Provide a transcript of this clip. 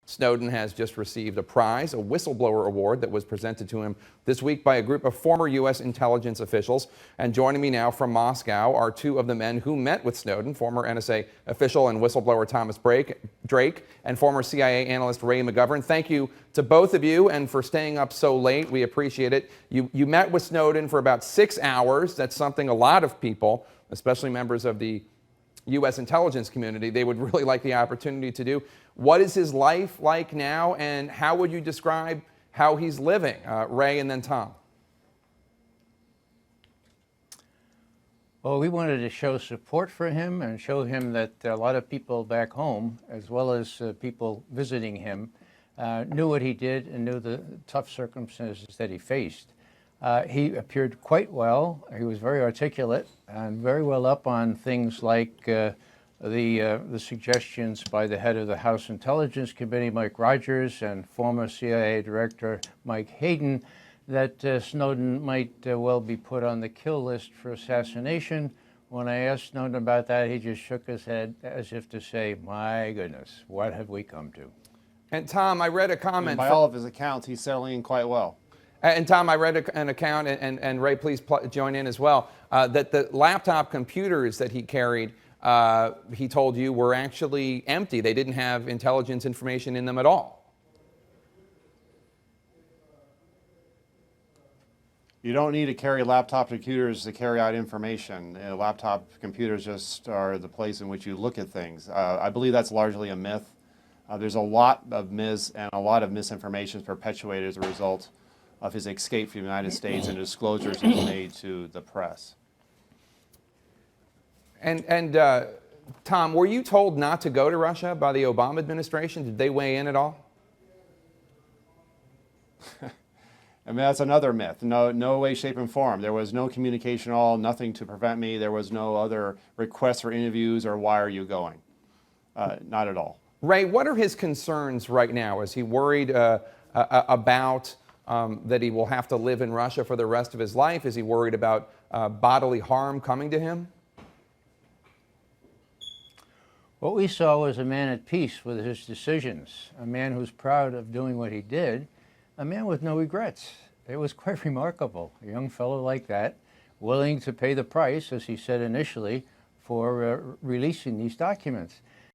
Snowden has just received a prize, a whistleblower award that was presented to him this week by a group of former U.S. intelligence officials. And joining me now from Moscow are two of the men who met with Snowden, former NSA official and whistleblower Thomas Drake and former CIA analyst Ray McGovern. Thank you to both of you and for staying up so late. We appreciate it. You met with Snowden for about 6 hours. That's something a lot of people, especially members of the U.S. intelligence community, they would really like the opportunity to do. What is his life like now, and how would you describe how he's living? Ray and then Tom. Well, we wanted to show support for him and show him that a lot of people back home, as well as people visiting him, knew what he did and knew the tough circumstances that he faced. He appeared quite well. He was very articulate and very well up on things like the suggestions by the head of the House Intelligence Committee, Mike Rogers, and former CIA Director Mike Hayden, that Snowden might well be put on the kill list for assassination. When I asked Snowden about that, he just shook his head as if to say, my goodness, what have we come to? And Tom, I read a comment. And by all of his accounts, he's settling in quite well. And Tom, I read an account, and Ray, please join in as well, that the laptop computers that he carried, he told you, were actually empty. They didn't have intelligence information in them at all. You don't need to carry laptop computers to carry out information. Laptop computers just are the place in which you look at things. I believe that's largely a myth. There's a lot of and a lot of misinformation perpetuated as a result of his escape from the United States and disclosures he made to the press. And Tom, were you told not to go to Russia by the Obama administration? Did they weigh in at all? I mean, that's another myth. No way, shape, and form. There was no communication at all, nothing to prevent me. There was no other requests for interviews or why are you going? Not at all. Ray, what are his concerns right now? Is he worried about that he will have to live in Russia for the rest of his life? Is he worried about bodily harm coming to him? What we saw was a man at peace with his decisions, a man who's proud of doing what he did, a man with no regrets. It was quite remarkable. A young fellow like that, willing to pay the price, as he said initially, for releasing these documents.